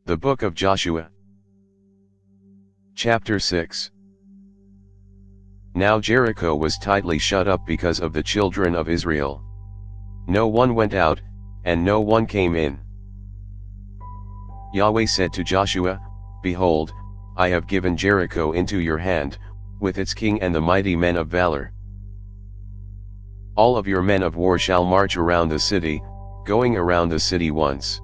The Book of Joshua. Chapter 6. Now Jericho was tightly shut up because of the children of Israel. No one went out, and no one came in. Yahweh said to Joshua, Behold, I have given Jericho into your hand, with its king and the mighty men of valor. All of your men of war shall march around the city, going around the city once.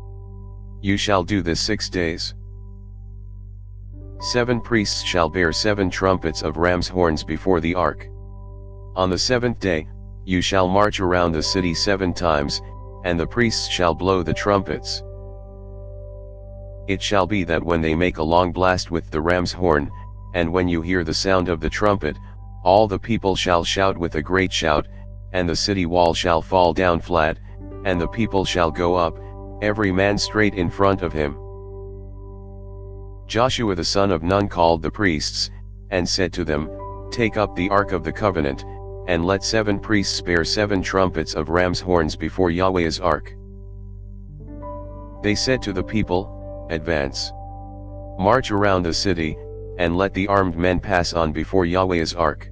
You shall do this 6 days. 7 priests shall bear 7 trumpets of ram's horns before the ark. On the 7th day, you shall march around the city 7 times, and the priests shall blow the trumpets. It shall be that when they make a long blast with the ram's horn, and when you hear the sound of the trumpet, all the people shall shout with a great shout, and the city wall shall fall down flat, and the people shall go up, every man straight in front of him. Joshua the son of Nun called the priests, and said to them, Take up the ark of the covenant, and let 7 priests bear 7 trumpets of ram's horns before Yahweh's ark. They said to the people, Advance. March around the city, and let the armed men pass on before Yahweh's ark.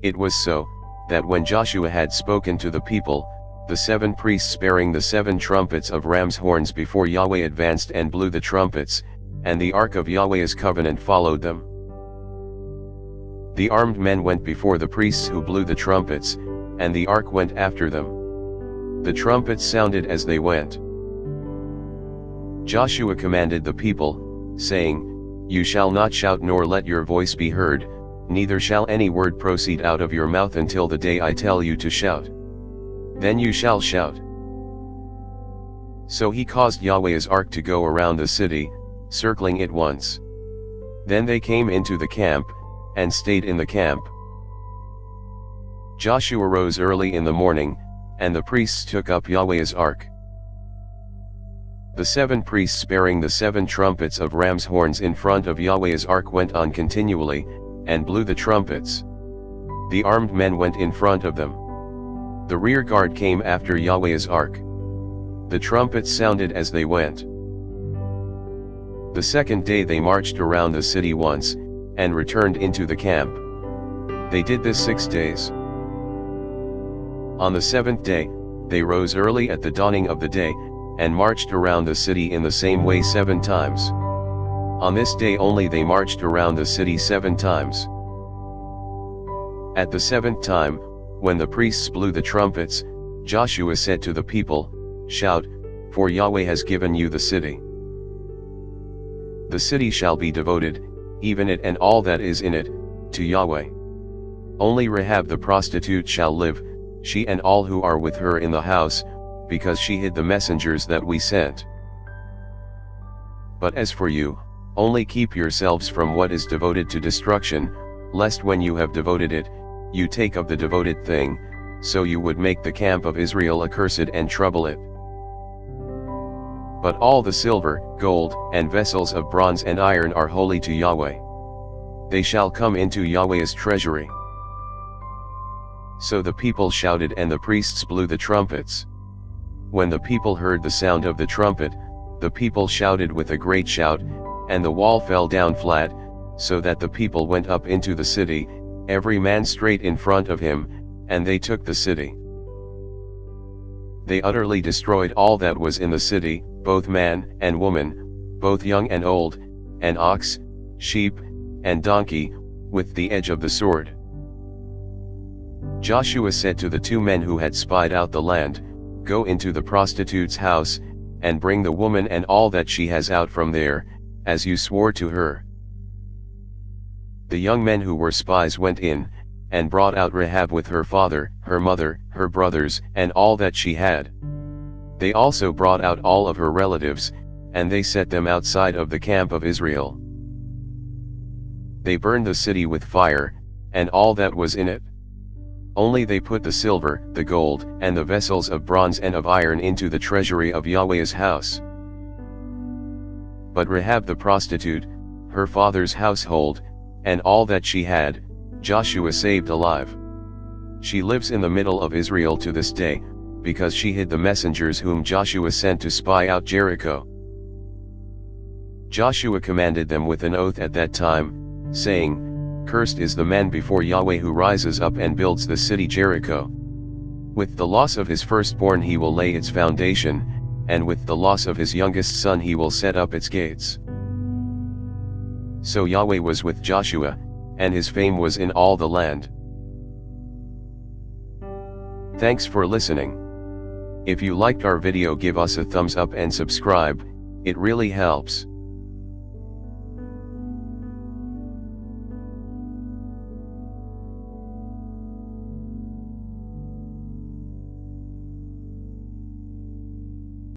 It was so, that when Joshua had spoken to the people, the 7 priests bearing the 7 trumpets of ram's horns before Yahweh advanced and blew the trumpets, and the ark of Yahweh's covenant followed them. The armed men went before the priests who blew the trumpets, and the ark went after them. The trumpets sounded as they went. Joshua commanded the people, saying, You shall not shout nor let your voice be heard, neither shall any word proceed out of your mouth until the day I tell you to shout. Then you shall shout. So he caused Yahweh's ark to go around the city, circling it once. Then they came into the camp, and stayed in the camp. Joshua rose early in the morning, and the priests took up Yahweh's ark. The 7 priests bearing the 7 trumpets of ram's horns in front of Yahweh's ark went on continually, and blew the trumpets. The armed men went in front of them. The rear guard came after Yahweh's ark. The trumpets sounded as they went. The 2nd day they marched around the city once, and returned into the camp. They did this 6 days. On the 7th day, they rose early at the dawning of the day, and marched around the city in the same way 7 times. On this day only they marched around the city 7 times. At the 7th time, when the priests blew the trumpets, Joshua said to the people, Shout, for Yahweh has given you the city. The city shall be devoted, even it and all that is in it, to Yahweh. Only Rahab the prostitute shall live, she and all who are with her in the house, because she hid the messengers that we sent. But as for you, only keep yourselves from what is devoted to destruction, lest when you have devoted it, you take of the devoted thing, so you would make the camp of Israel accursed and trouble it. But all the silver, gold, and vessels of bronze and iron are holy to Yahweh. They shall come into Yahweh's treasury. So the people shouted and the priests blew the trumpets. When the people heard the sound of the trumpet, the people shouted with a great shout, and the wall fell down flat, so that the people went up into the city, every man straight in front of him, and they took the city. They utterly destroyed all that was in the city, both man and woman, both young and old, and ox, sheep, and donkey, with the edge of the sword. Joshua said to the 2 men who had spied out the land, Go into the prostitute's house, and bring the woman and all that she has out from there, as you swore to her. The young men who were spies went in, and brought out Rahab with her father, her mother, her brothers, and all that she had. They also brought out all of her relatives, and they set them outside of the camp of Israel. They burned the city with fire, and all that was in it. Only they put the silver, the gold, and the vessels of bronze and of iron into the treasury of Yahweh's house. But Rahab the prostitute, her father's household, and all that she had, Joshua saved alive. She lives in the middle of Israel to this day, because she hid the messengers whom Joshua sent to spy out Jericho. Joshua commanded them with an oath at that time, saying, "Cursed is the man before Yahweh who rises up and builds the city Jericho. With the loss of his firstborn he will lay its foundation, and with the loss of his youngest son he will set up its gates." So Yahweh was with Joshua, and his fame was in all the land. Thanks for listening. If you liked our video, give us a thumbs up and subscribe, it really helps.